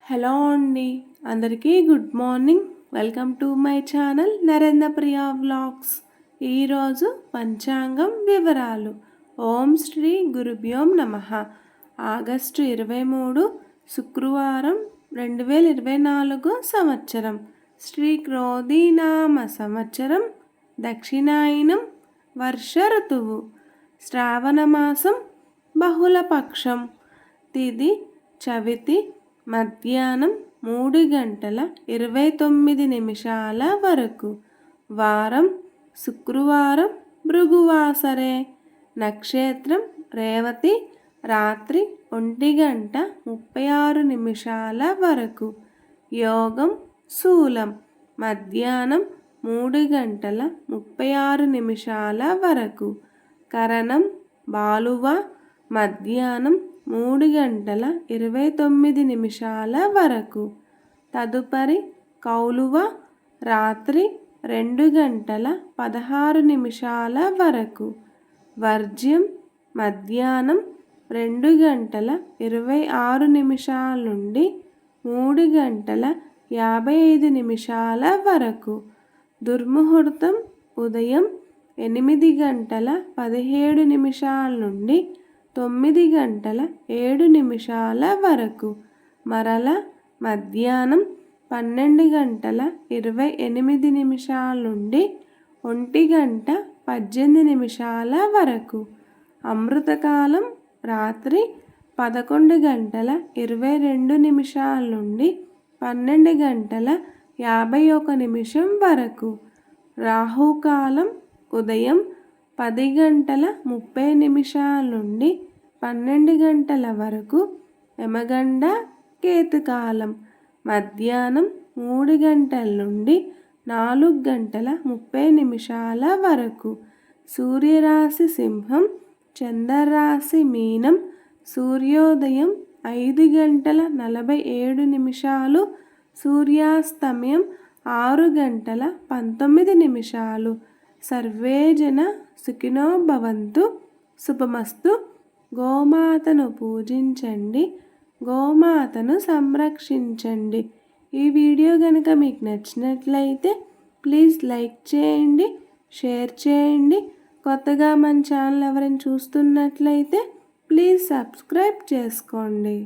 Hello అండి, అందరికీ good morning. Welcome to my channel Narendra Priya vlogs. ఈరోజు పంచాంగం వివరాలు. ఓం శ్రీ గురుభ్యోం నమః. ఆగస్టు 23 శుక్రవారం 2024 సంవత్సరం. శ్రీ క్రోధీనామ సంవత్సరం, దక్షిణాయనం, వర్ష ఋతువు, శ్రావణమాసం, బహుళపక్షం, తిథి చవితి, మధ్యాహ్నం 3:29 వరకు. వారం శుక్రవారం, భృగువాసరే. నక్షత్రం రేవతి, రాత్రి 1:36 వరకు. యోగం శూలం, మధ్యాహ్నం 3:36 వరకు. కరణం బాలువ, మధ్యాహ్నం 3:29 వరకు. తదుపరి కౌలువ, రాత్రి 2:16 వరకు. వర్జ్యం మధ్యాహ్నం 2:26 నుండి 3:55 వరకు. దుర్ముహూర్తం ఉదయం 8:17 నుండి 9:07 వరకు. మరల మధ్యాహ్నం 12:28 నుండి 1:18 వరకు. అమృతకాలం రాత్రి 11:22 నుండి 12:51 వరకు. రాహుకాలం ఉదయం 10:30 నుండి 12 వరకు. యమగండ కేతుకాలం మధ్యాహ్నం 3 నుండి 4:30 వరకు. సూర్యరాశి సింహం, చంద్రరాశి మీనం. సూర్యోదయం 5:47, సూర్యాస్తమయం 6:19. సర్వే జన సుఖినో భవంతు. శుభమస్తు. గోమాతను పూజించండి, గోమాతను సంరక్షించండి. ఈ వీడియో కనుక మీకు నచ్చినట్లయితే ప్లీజ్ లైక్ చేయండి, షేర్ చేయండి. కొత్తగా మన ఛానల్ ఎవరైనా చూస్తున్నట్లయితే ప్లీజ్ సబ్స్క్రైబ్ చేసుకోండి.